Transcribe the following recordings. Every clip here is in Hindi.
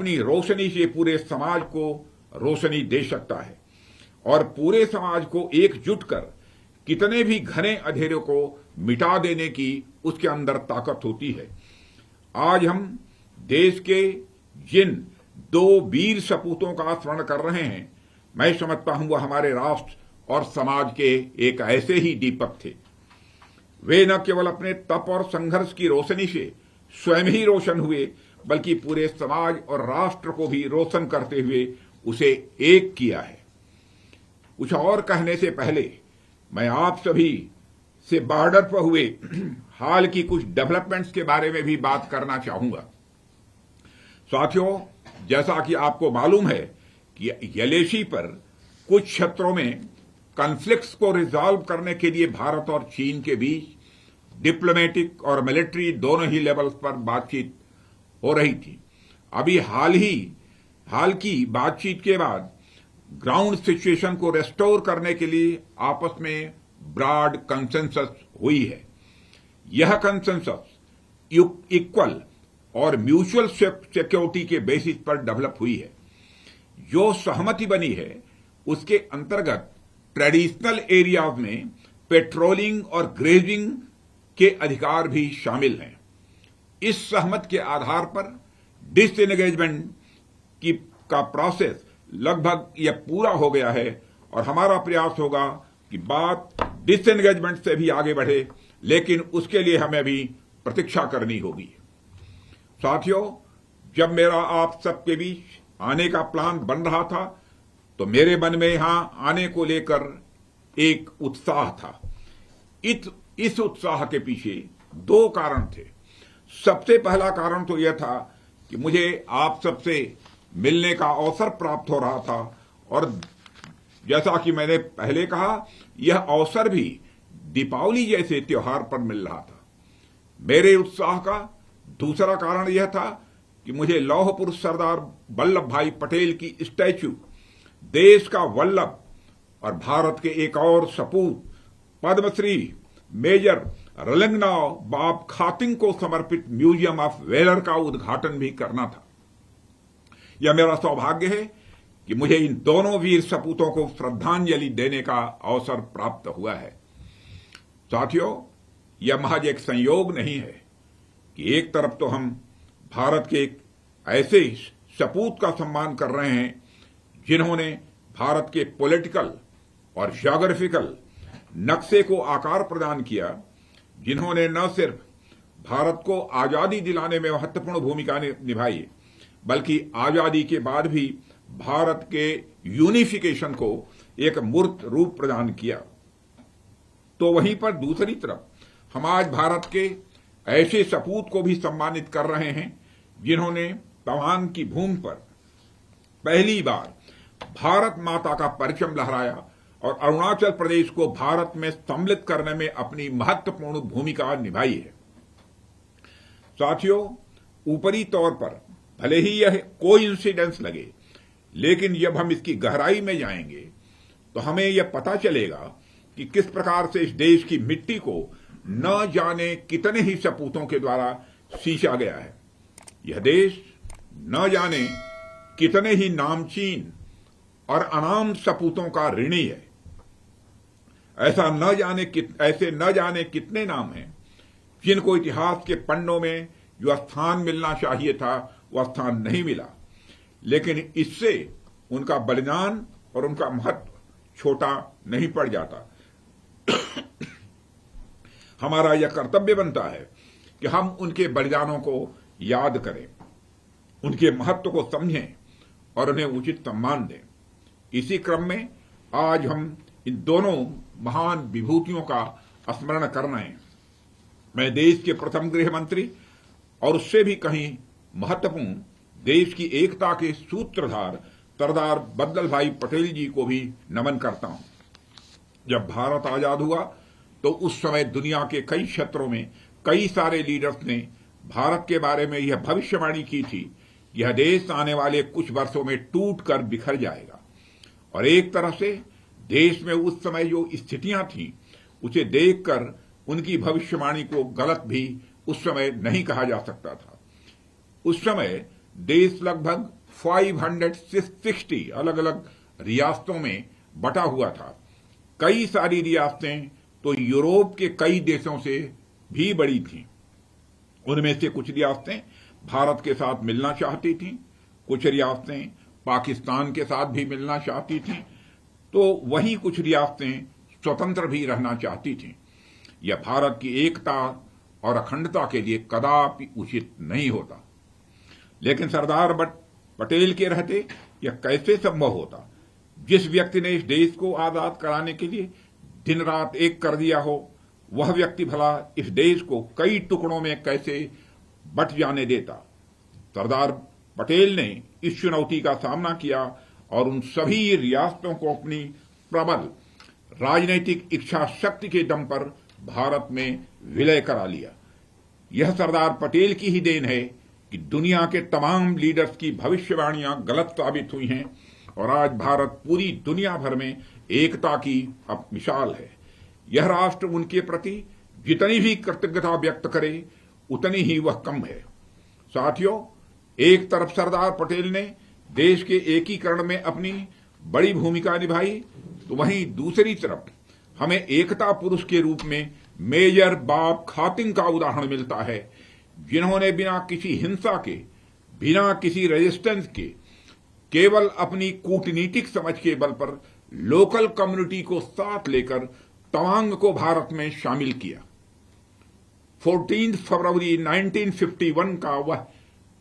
अपनी रोशनी से पूरे समाज को रोशनी दे सकता है और पूरे समाज को एकजुट कर कितने भी घने अंधेरे को मिटा देने की उसके अंदर ताकत होती है। आज हम देश के जिन 2 वीर सपूतों का स्मरण कर रहे हैं, मैं समझता हूं वह हमारे राष्ट्र और समाज के एक ऐसे ही दीपक थे। वे न केवल अपने तप और संघर्ष की रोशनी से स्वयं ही रोशन हुए, बल्कि पूरे समाज और राष्ट्र को भी रोशन करते हुए उसे एक किया है। कुछ और कहने से पहले मैं आप सभी से बॉर्डर पर हुए हाल की कुछ डेवलपमेंट्स के बारे में भी बात करना चाहूंगा। साथियों, जैसा कि आपको मालूम है कि एलएसी पर कुछ क्षेत्रों में कॉन्फ्लिक्ट्स को रिजॉल्व करने के लिए भारत और चीन के बीच डिप्लोमेटिक और मिलिट्री दोनों ही लेवल्स पर बातचीत हो रही थी। अभी हाल की बातचीत के बाद ग्राउंड सिचुएशन को रेस्टोर करने के लिए आपस में ब्रॉड कंसेंसस हुई है। यह कंसेंसस इक्वल और म्यूचुअल सिक्योरिटी के बेसिस पर डेवलप हुई है। जो सहमति बनी है उसके अंतर्गत ट्रेडिशनल एरियाज में पेट्रोलिंग और ग्रेजिंग के अधिकार भी शामिल हैं। इस सहमति के आधार पर डिसएंगेजमेंट का प्रोसेस लगभग यह पूरा हो गया है और हमारा प्रयास होगा कि बात डिसएंगेजमेंट से भी आगे बढ़े, लेकिन उसके लिए हमें भी प्रतीक्षा करनी होगी। साथियों, जब मेरा आप सबके बीच आने का प्लान बन रहा था तो मेरे मन में यहां आने को लेकर एक उत्साह था। इस उत्साह के पीछे 2 कारण थे। सबसे पहला कारण तो यह था कि मुझे आप सबसे मिलने का अवसर प्राप्त हो रहा था और जैसा कि मैंने पहले कहा, यह अवसर भी दीपावली जैसे त्योहार पर मिल रहा था। मेरे उत्साह का दूसरा कारण यह था कि मुझे लौह पुरुष सरदार वल्लभ भाई पटेल की स्टैच्यू, देश का वल्लभ और भारत के एक और सपूत पद्मश्री मेजर रलंगनाव बाब खातिंग को समर्पित म्यूजियम ऑफ वेलर का उद्घाटन भी करना था। यह मेरा सौभाग्य है कि मुझे इन दोनों वीर सपूतों को श्रद्धांजलि देने का अवसर प्राप्त हुआ है। साथियों, यह महज एक संयोग नहीं है कि एक तरफ तो हम भारत के एक ऐसे सपूत का सम्मान कर रहे हैं जिन्होंने भारत के पॉलिटिकल और ज्योग्राफिकल नक्शे को आकार प्रदान किया, जिन्होंने न सिर्फ भारत को आजादी दिलाने में महत्वपूर्ण भूमिका निभाई, बल्कि आजादी के बाद भी भारत के यूनिफिकेशन को एक मूर्त रूप प्रदान किया। तो वहीं पर दूसरी तरफ हम आज भारत के ऐसे सपूत को भी सम्मानित कर रहे हैं जिन्होंने तवांग की भूमि पर पहली बार भारत माता का परचम लहराया और अरुणाचल प्रदेश को भारत में सम्मिलित करने में अपनी महत्वपूर्ण भूमिका निभाई है। साथियों, ऊपरी तौर पर भले ही यह कोइंसिडेंस लगे, लेकिन जब हम इसकी गहराई में जाएंगे तो हमें यह पता चलेगा कि किस प्रकार से इस देश की मिट्टी को न जाने कितने ही सपूतों के द्वारा सींचा गया है। यह देश न जाने कितने ही नामचीन और अनाम सपूतों का ऋणी है। ऐसे न जाने कितने नाम हैं जिनको इतिहास के पन्नों में जो स्थान मिलना चाहिए था वह स्थान नहीं मिला, लेकिन इससे उनका बलिदान और उनका महत्व छोटा नहीं पड़ जाता। हमारा यह कर्तव्य बनता है कि हम उनके बलिदानों को याद करें, उनके महत्व को समझें और उन्हें उचित सम्मान दें। इसी क्रम में आज हम इन दोनों महान विभूतियों का स्मरण कर रहे हैं। मैं देश के प्रथम गृह मंत्री और उससे भी कहीं महत्वपूर्ण देश की एकता के सूत्रधार सरदार वल्लभ भाई पटेल जी को भी नमन करता हूं। जब भारत आजाद हुआ तो उस समय दुनिया के कई क्षेत्रों में कई सारे लीडर्स ने भारत के बारे में यह भविष्यवाणी की थी, यह देश आने वाले कुछ वर्षों में टूट कर बिखर जाएगा। और एक तरह से देश में उस समय जो स्थितियां थीं उसे देखकर उनकी भविष्यवाणी को गलत भी उस समय नहीं कहा जा सकता था। उस समय देश लगभग 560 अलग अलग रियासतों में बटा हुआ था। कई सारी रियासतें तो यूरोप के कई देशों से भी बड़ी थीं। उनमें से कुछ रियासतें भारत के साथ मिलना चाहती थीं, कुछ रियासतें पाकिस्तान के साथ भी मिलना चाहती थीं, तो वहीं कुछ रियासतें स्वतंत्र भी रहना चाहती थीं। यह भारत की एकता और अखंडता के लिए कदापि उचित नहीं होता। लेकिन सरदार पटेल के रहते यह कैसे संभव होता? जिस व्यक्ति ने इस देश को आजाद कराने के लिए दिन रात एक कर दिया हो, वह व्यक्ति भला इस देश को कई टुकड़ों में कैसे बट जाने देता? सरदार पटेल ने इस चुनौती का सामना किया और उन सभी रियासतों को अपनी प्रबल राजनीतिक इच्छा शक्ति के दम पर भारत में विलय करा लिया। यह सरदार पटेल की ही देन है कि दुनिया के तमाम लीडर्स की भविष्यवाणियां गलत साबित हुई हैं और आज भारत पूरी दुनिया भर में एकता की अब मिसाल है। यह राष्ट्र उनके प्रति जितनी भी कृतज्ञता व्यक्त करे उतनी ही वह कम है। साथियों, एक तरफ सरदार पटेल ने देश के एकीकरण में अपनी बड़ी भूमिका निभाई, तो वहीं दूसरी तरफ हमें एकता पुरुष के रूप में मेजर बाब खातिंग का उदाहरण मिलता है, जिन्होंने बिना किसी हिंसा के, बिना किसी रेजिस्टेंस के, केवल अपनी कूटनीतिक समझ के बल पर लोकल कम्युनिटी को साथ लेकर तवांग को भारत में शामिल किया। 14 फरवरी 1951 का वह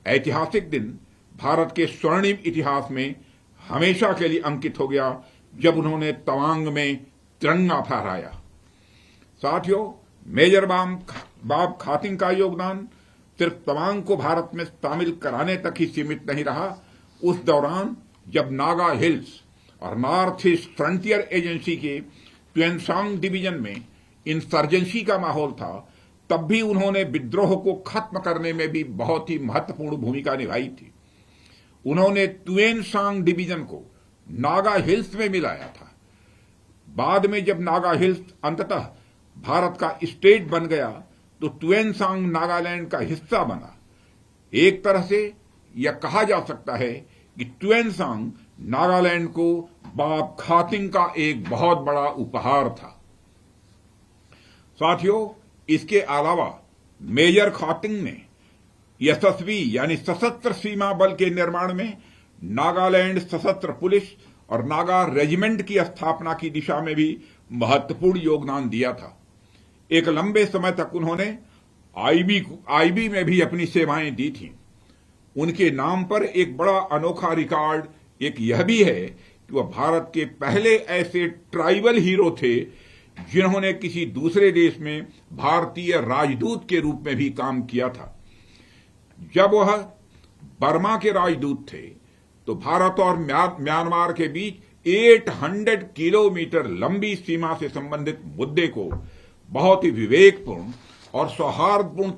ऐतिहासिक दिन भारत के स्वर्णिम इतिहास में हमेशा के लिए अंकित हो गया, जब उन्होंने तवांग में तिरंगा फहराया। साथियों, मेजर बाब खातिंग का योगदान सिर्फ तवांग को भारत में शामिल कराने तक ही सीमित नहीं रहा। उस दौरान जब नागा हिल्स और नॉर्थ ईस्ट फ्रंटियर एजेंसी के ट्वेनसांग डिवीजन में इंसर्जेंसी का माहौल था, तब भी उन्होंने विद्रोह को खत्म करने में भी बहुत ही महत्वपूर्ण भूमिका निभाई थी। उन्होंने ट्वेनसांग डिवीजन को नागा हिल्स में मिलाया था। बाद में जब नागा हिल्स अंततः भारत का स्टेट बन गया, तो ट्वेनसांग नागालैंड का हिस्सा बना। एक तरह से यह कहा जा सकता है कि ट्वेनसांग नागालैंड को बाब खातिंग का एक बहुत बड़ा उपहार था। साथियों, इसके अलावा मेजर खातिंग ने यशस्वी यानी सशस्त्र सीमा बल के निर्माण में नागालैंड सशस्त्र पुलिस और नागा रेजिमेंट की स्थापना की दिशा में भी महत्वपूर्ण योगदान दिया था। एक लंबे समय तक उन्होंने आईबी में भी अपनी सेवाएं दी थीं। उनके नाम पर एक बड़ा अनोखा रिकॉर्ड एक यह भी है कि वह भारत के पहले ऐसे ट्राइबल हीरो थे जिन्होंने किसी दूसरे देश में भारतीय राजदूत के रूप में भी काम किया था। जब वह बर्मा के राजदूत थे, तो भारत और म्यांमार के बीच 800 किलोमीटर लंबी सीमा से संबंधित मुद्दे को बहुत ही विवेकपूर्ण और सौहार्दपूर्ण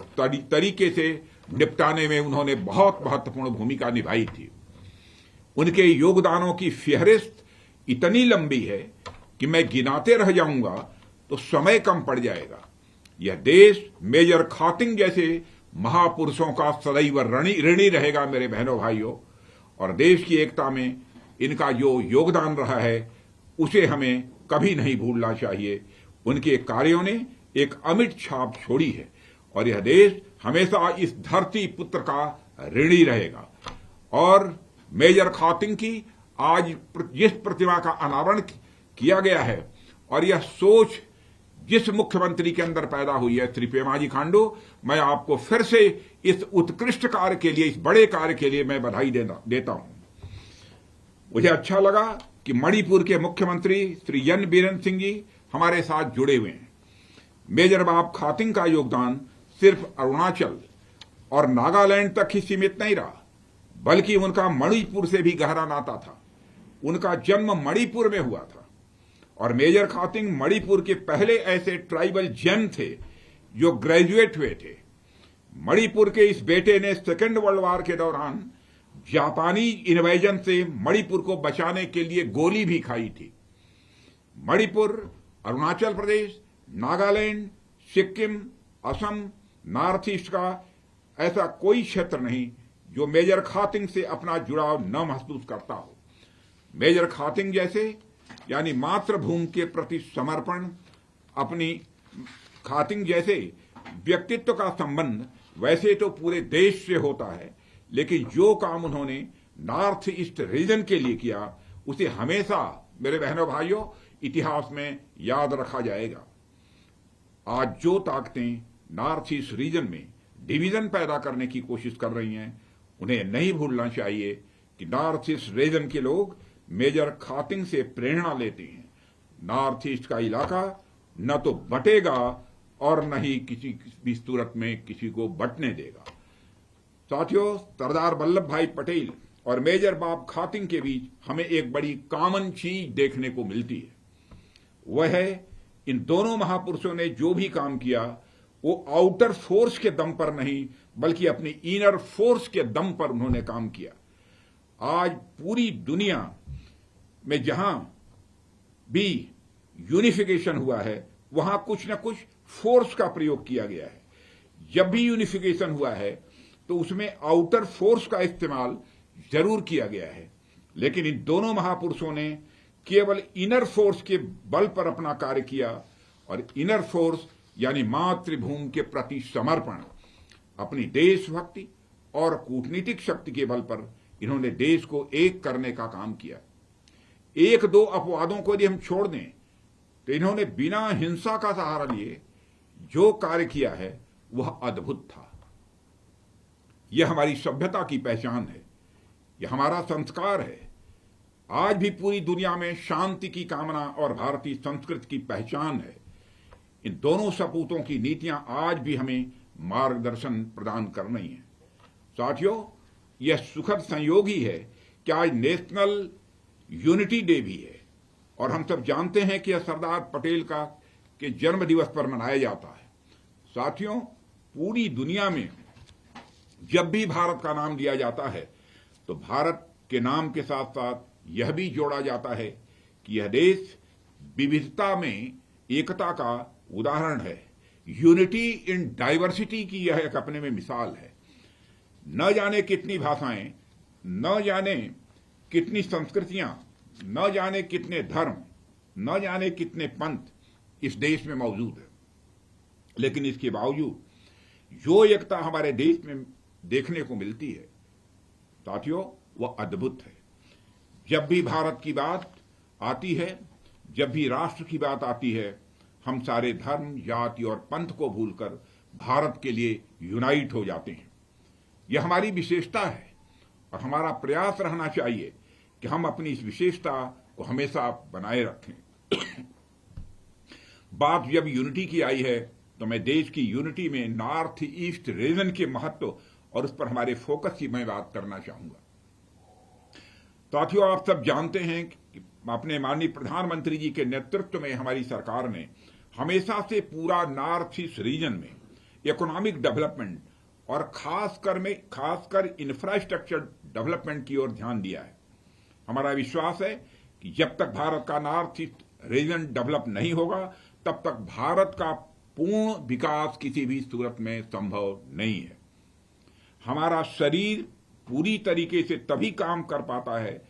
तरीके से निपटाने में उन्होंने बहुत महत्वपूर्ण भूमिका निभाई थी। उनके योगदानों की फहरिस्त इतनी लंबी है कि मैं गिनाते रह जाऊंगा तो समय कम पड़ जाएगा। यह देश मेजर खातिंग जैसे महापुरुषों का सदैव ऋणी रहेगा मेरे बहनों भाइयों, और देश की एकता में इनका जो योगदान रहा है उसे हमें कभी नहीं भूलना चाहिए। उनके कार्यों ने एक अमिट छाप छोड़ी है और यह देश हमेशा इस धरती पुत्र का ऋणी रहेगा। और मेजर खातिंग की आज जिस प्रतिमा का अनावरण किया गया है और यह सोच जिस मुख्यमंत्री के अंदर पैदा हुई है, श्री पेमाजी खांडू, मैं आपको फिर से इस उत्कृष्ट कार्य के लिए, इस बड़े कार्य के लिए मैं बधाई देता हूं। मुझे अच्छा लगा कि मणिपुर के मुख्यमंत्री श्री एन बीरेन सिंह जी हमारे साथ जुड़े हुए हैं। मेजर बाब खातिंग का योगदान सिर्फ अरुणाचल और नागालैंड तक ही सीमित नहीं रहा, बल्कि उनका मणिपुर से भी गहरा नाता था। उनका जन्म मणिपुर में हुआ था और मेजर खातिंग मणिपुर के पहले ऐसे ट्राइबल जन थे जो ग्रेजुएट हुए थे। मणिपुर के इस बेटे ने सेकेंड वर्ल्ड वॉर के दौरान जापानी इन्वेजन से मणिपुर को बचाने के लिए गोली भी खाई थी। मणिपुर, अरुणाचल प्रदेश, नागालैंड, सिक्किम, असम, नॉर्थ ईस्ट का ऐसा कोई क्षेत्र नहीं जो मेजर खातिंग से अपना जुड़ाव न महसूस करता हो। मेजर खातिंग जैसे यानी मातृभूमि के प्रति समर्पण, अपनी खातिंग जैसे व्यक्तित्व का संबंध वैसे तो पूरे देश से होता है, लेकिन जो काम उन्होंने नॉर्थ ईस्ट रीजन के लिए किया उसे हमेशा मेरे बहनों भाइयों इतिहास में याद रखा जाएगा। आज जो ताकतें नॉर्थ ईस्ट रीजन में डिवीजन पैदा करने की कोशिश कर रही हैं, उन्हें नहीं भूलना चाहिए कि नॉर्थ ईस्ट रीजन के लोग मेजर खातिंग से प्रेरणा लेते हैं। नॉर्थ ईस्ट का इलाका न तो बटेगा और न ही किसी भी सूरत में किसी को बंटने देगा। साथियों, सरदार वल्लभ भाई पटेल और मेजर बाब खातिंग के बीच हमें एक बड़ी कॉमन चीज देखने को मिलती है। वह है इन दोनों महापुरुषों ने जो भी काम किया वो आउटर फोर्स के दम पर नहीं बल्कि अपनी इनर फोर्स के दम पर उन्होंने काम किया। आज पूरी दुनिया में जहां भी यूनिफिकेशन हुआ है वहां कुछ न कुछ फोर्स का प्रयोग किया गया है। जब भी यूनिफिकेशन हुआ है तो उसमें आउटर फोर्स का इस्तेमाल जरूर किया गया है, लेकिन इन दोनों महापुरुषों ने केवल इनर फोर्स के बल पर अपना कार्य किया और इनर फोर्स यानी मातृभूमि के प्रति समर्पण, अपनी देशभक्ति और कूटनीतिक शक्ति के बल पर इन्होंने देश को एक करने का काम किया। एक दो अपवादों को यदि हम छोड़ दें तो इन्होंने बिना हिंसा का सहारा लिए जो कार्य किया है वह अद्भुत था। यह हमारी सभ्यता की पहचान है, यह हमारा संस्कार है। आज भी पूरी दुनिया में शांति की कामना और भारतीय संस्कृति की पहचान है। इन दोनों सपूतों की नीतियां आज भी हमें मार्गदर्शन प्रदान कर रही हैं। साथियों, यह सुखद संयोग ही है कि आज नेशनल यूनिटी डे भी है और हम सब जानते हैं कि यह सरदार पटेल का के जन्म दिवस पर मनाया जाता है। साथियों, पूरी दुनिया में जब भी भारत का नाम लिया जाता है तो भारत के नाम के साथ साथ यह भी जोड़ा जाता है कि यह देश विविधता में एकता का उदाहरण है। यूनिटी इन डाइवर्सिटी की यह एक अपने में मिसाल है। न जाने कितनी भाषाएं, न जाने कितनी संस्कृतियां, न जाने कितने धर्म, न जाने कितने पंथ इस देश में मौजूद है, लेकिन इसके बावजूद जो एकता हमारे देश में देखने को मिलती है साथियों, वह अद्भुत है। जब भी भारत की बात आती है, जब भी राष्ट्र की बात आती है, हम सारे धर्म, जाति और पंथ को भूलकर भारत के लिए यूनाइट हो जाते हैं। यह हमारी विशेषता है और हमारा प्रयास रहना चाहिए कि हम अपनी इस विशेषता को हमेशा बनाए रखें। बात जब यूनिटी की आई है तो मैं देश की यूनिटी में नॉर्थ ईस्ट रीजन के महत्व और उस पर हमारे फोकस की मैं बात करना चाहूंगा। साथियों, आप सब जानते हैं कि अपने माननीय प्रधानमंत्री जी के नेतृत्व में हमारी सरकार ने हमेशा से पूरा नॉर्थ ईस्ट रीजन में इकोनॉमिक डेवलपमेंट और खासकर इंफ्रास्ट्रक्चर डेवलपमेंट की ओर ध्यान दिया है। हमारा विश्वास है कि जब तक भारत का नॉर्थ ईस्ट रीजन डेवलप नहीं होगा तब तक भारत का पूर्ण विकास किसी भी सूरत में संभव नहीं है। हमारा शरीर पूरी तरीके से तभी काम कर पाता है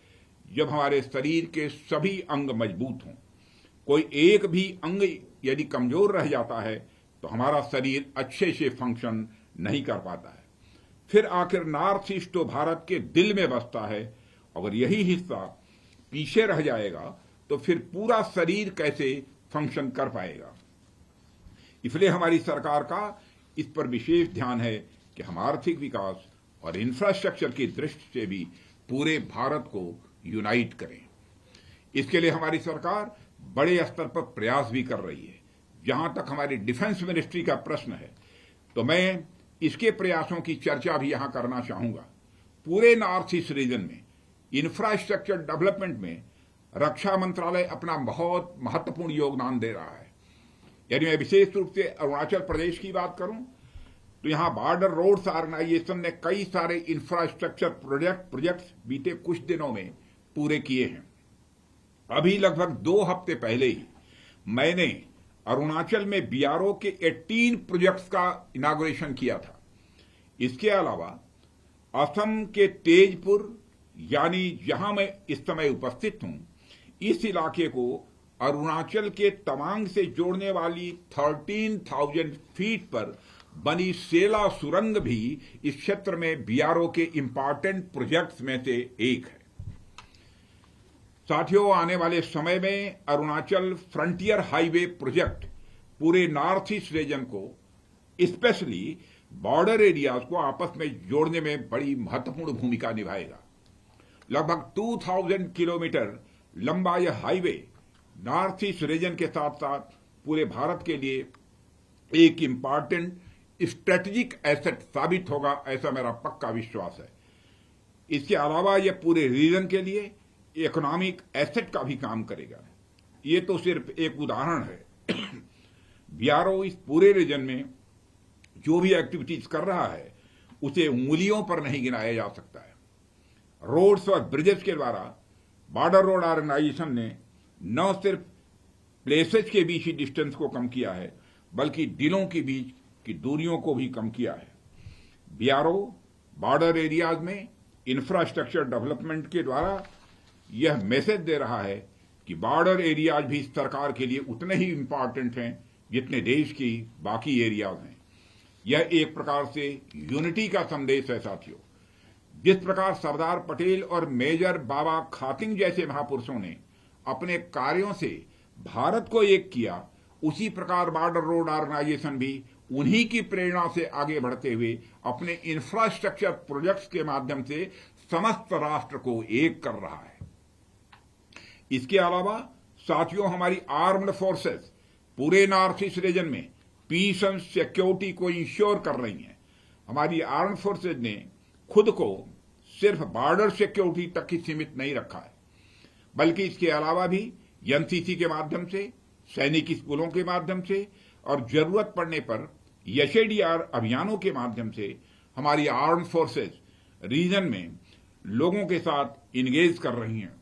जब हमारे शरीर के सभी अंग मजबूत हों। कोई एक भी अंग यदि कमजोर रह जाता है तो हमारा शरीर अच्छे से फंक्शन नहीं कर पाता है। फिर आखिर नॉर्थ ईस्ट तो भारत के दिल में बसता है, अगर यही हिस्सा पीछे रह जाएगा तो फिर पूरा शरीर कैसे फंक्शन कर पाएगा। इसलिए हमारी सरकार का इस पर विशेष ध्यान है कि हम आर्थिक विकास और इंफ्रास्ट्रक्चर की दृष्टि से भी पूरे भारत को यूनाइट करें। इसके लिए हमारी सरकार बड़े स्तर पर प्रयास भी कर रही है। जहां तक हमारी डिफेंस मिनिस्ट्री का प्रश्न है तो मैं इसके प्रयासों की चर्चा भी यहां करना चाहूंगा। पूरे नॉर्थ ईस्ट रीजन में इंफ्रास्ट्रक्चर डेवलपमेंट में रक्षा मंत्रालय अपना बहुत महत्वपूर्ण योगदान दे रहा है। यदि मैं विशेष रूप से अरुणाचल प्रदेश की बात करूं तो यहां बॉर्डर रोड्स ऑर्गेनाइजेशन ने कई सारे इंफ्रास्ट्रक्चर प्रोजेक्ट्स बीते कुछ दिनों में पूरे किए हैं। अभी लगभग 2 हफ्ते पहले ही मैंने अरुणाचल में बीआरओ के 18 प्रोजेक्ट्स का इनागुरेशन किया था। इसके अलावा असम के तेजपुर यानी जहां मैं इस समय उपस्थित हूं, इस इलाके को अरुणाचल के तवांग से जोड़ने वाली 13,000 फीट पर बनी सेला सुरंग भी इस क्षेत्र में बीआरओ के इंपॉर्टेंट प्रोजेक्ट्स में से एक है। साथियों, आने वाले समय में अरुणाचल फ्रंटियर हाईवे प्रोजेक्ट पूरे नॉर्थ ईस्ट रीजन को, स्पेशली बॉर्डर एरियाज को आपस में जोड़ने में बड़ी महत्वपूर्ण भूमिका निभाएगा। लगभग 2000 किलोमीटर लंबा यह हाईवे नॉर्थ ईस्ट रीजन के साथ साथ पूरे भारत के लिए एक इंपॉर्टेंट स्ट्रेटेजिक एसेट साबित होगा, ऐसा मेरा पक्का विश्वास है। इसके अलावा यह पूरे रीजन के लिए इकोनॉमिक एसेट का भी काम करेगा। ये तो सिर्फ एक उदाहरण है। बीआरओ इस पूरे रीजन में जो भी एक्टिविटीज कर रहा है उसे उंगलियों पर नहीं गिनाया जा सकता है। रोड्स और ब्रिजेस के द्वारा बॉर्डर रोड ऑर्गेनाइजेशन ने न सिर्फ प्लेसेस के बीच ही डिस्टेंस को कम किया है, बल्कि दिलों के बीच की दूरियों को भी कम किया है। बीआरओ बॉर्डर एरियाज में इंफ्रास्ट्रक्चर डेवलपमेंट के द्वारा यह मैसेज दे रहा है कि बॉर्डर एरियाज भी सरकार के लिए उतने ही इंपॉर्टेंट हैं जितने देश की बाकी एरियाज हैं। यह एक प्रकार से यूनिटी का संदेश है। साथियों, जिस प्रकार सरदार पटेल और मेजर बाबा खातिंग जैसे महापुरुषों ने अपने कार्यों से भारत को एक किया, उसी प्रकार बॉर्डर रोड ऑर्गेनाइजेशन भी उन्हीं की प्रेरणा से आगे बढ़ते हुए अपने इंफ्रास्ट्रक्चर प्रोजेक्ट्स के माध्यम से समस्त राष्ट्र को एक कर रहा है। इसके अलावा साथियों, हमारी आर्म्ड फोर्सेस पूरे नॉर्थ ईस्ट रीजन में पीस एंड सिक्योरिटी को इंश्योर कर रही हैं। हमारी आर्म्ड फोर्सेज ने खुद को सिर्फ बॉर्डर सिक्योरिटी तक ही सीमित नहीं रखा है, बल्कि इसके अलावा भी एनसीसी के माध्यम से, सैनिक स्कूलों के माध्यम से और जरूरत पड़ने पर एसएडीआर अभियानों के माध्यम से हमारी आर्म्ड फोर्सेज रीजन में लोगों के साथ इंगेज कर रही हैं।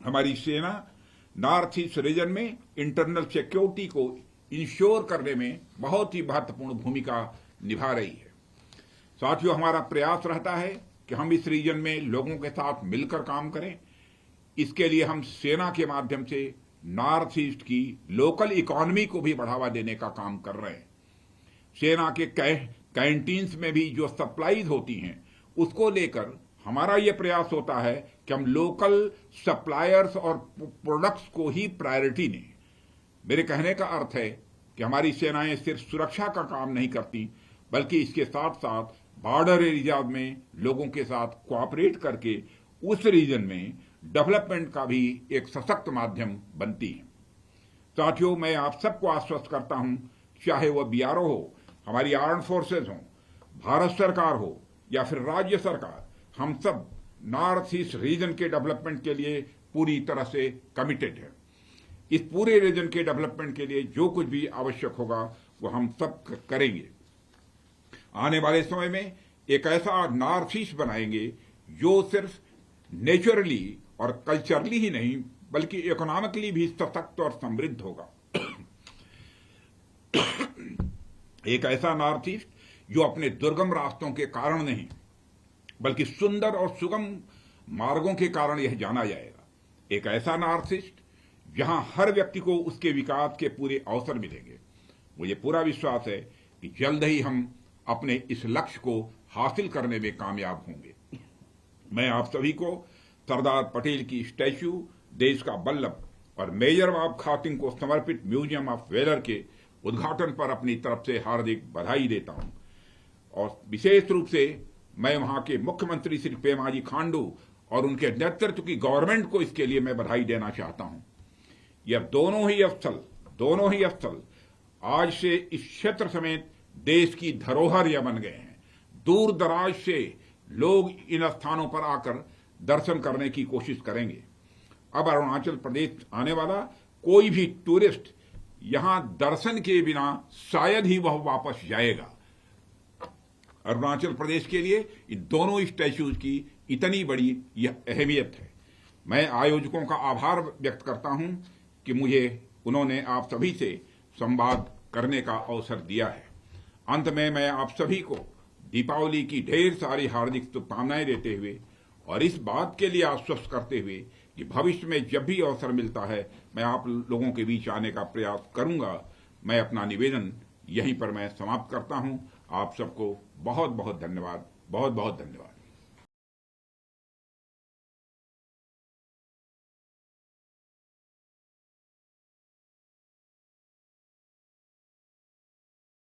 हमारी सेना नॉर्थ ईस्ट रीजन में इंटरनल सिक्योरिटी को इंश्योर करने में बहुत ही महत्वपूर्ण भूमिका निभा रही है। साथियों, हमारा प्रयास रहता है कि हम इस रीजन में लोगों के साथ मिलकर काम करें। इसके लिए हम सेना के माध्यम से नॉर्थ ईस्ट की लोकल इकोनॉमी को भी बढ़ावा देने का काम कर रहे हैं। सेना के कैंटीन्स में भी जो सप्लाईज होती हैं, उसको लेकर हमारा यह प्रयास होता है कि हम लोकल सप्लायर्स और प्रोडक्ट्स को ही प्रायोरिटी दें। मेरे कहने का अर्थ है कि हमारी सेनाएं सिर्फ सुरक्षा का काम नहीं करती, बल्कि इसके साथ साथ बॉर्डर एरिया में लोगों के साथ कोऑपरेट करके उस रीजन में डेवलपमेंट का भी एक सशक्त माध्यम बनती है। साथियों, मैं आप सबको आश्वस्त करता हूं, चाहे वह बीआरओ हो, हमारी आर्म्ड फोर्सेज हो, भारत सरकार हो या फिर राज्य सरकार, हम सब नॉर्थ ईस्ट रीजन के डेवलपमेंट के लिए पूरी तरह से कमिटेड है। इस पूरे रीजन के डेवलपमेंट के लिए जो कुछ भी आवश्यक होगा वो हम सब करेंगे। आने वाले समय में एक ऐसा नॉर्थ ईस्ट बनाएंगे जो सिर्फ नेचुरली और कल्चरली ही नहीं, बल्कि इकोनॉमिकली भी सशक्त और समृद्ध होगा। एक ऐसा नॉर्थ ईस्ट जो अपने दुर्गम रास्तों के कारण नहीं, बल्कि सुंदर और सुगम मार्गों के कारण यह जाना जाएगा। एक ऐसा नॉर्थ ईस्ट जहां हर व्यक्ति को उसके विकास के पूरे अवसर मिलेंगे। मुझे पूरा विश्वास है कि जल्द ही हम अपने इस लक्ष्य को हासिल करने में कामयाब होंगे। मैं आप सभी को सरदार पटेल की स्टैच्यू, देश का बल्लभ और मेजर बाबा खातिंग को समर्पित म्यूजियम ऑफ वेलर के उद्घाटन पर अपनी तरफ से हार्दिक बधाई देता हूं। और विशेष रूप से मैं वहां के मुख्यमंत्री श्री पेमाजी खांडू और उनके नेतृत्व की गवर्नमेंट को इसके लिए मैं बधाई देना चाहता हूं। यह दोनों ही स्थल आज से इस क्षेत्र समेत देश की धरोहर यह बन गए हैं। दूर दराज से लोग इन स्थानों पर आकर दर्शन करने की कोशिश करेंगे। अब अरुणाचल प्रदेश आने वाला कोई भी टूरिस्ट यहां दर्शन के बिना शायद ही वह वापस जाएगा। अरुणाचल प्रदेश के लिए इन दोनों स्टैच्यूज की इतनी बड़ी यह अहमियत है। मैं आयोजकों का आभार व्यक्त करता हूं कि मुझे उन्होंने आप सभी से संवाद करने का अवसर दिया है। अंत में मैं आप सभी को दीपावली की ढेर सारी हार्दिक शुभकामनाएं देते हुए और इस बात के लिए आश्वस्त करते हुए कि भविष्य में जब भी अवसर मिलता है मैं आप लोगों के बीच आने का प्रयास करूंगा, मैं अपना निवेदन यहीं पर मैं समाप्त करता हूं। आप सबको बहुत बहुत धन्यवाद, बहुत बहुत धन्यवाद।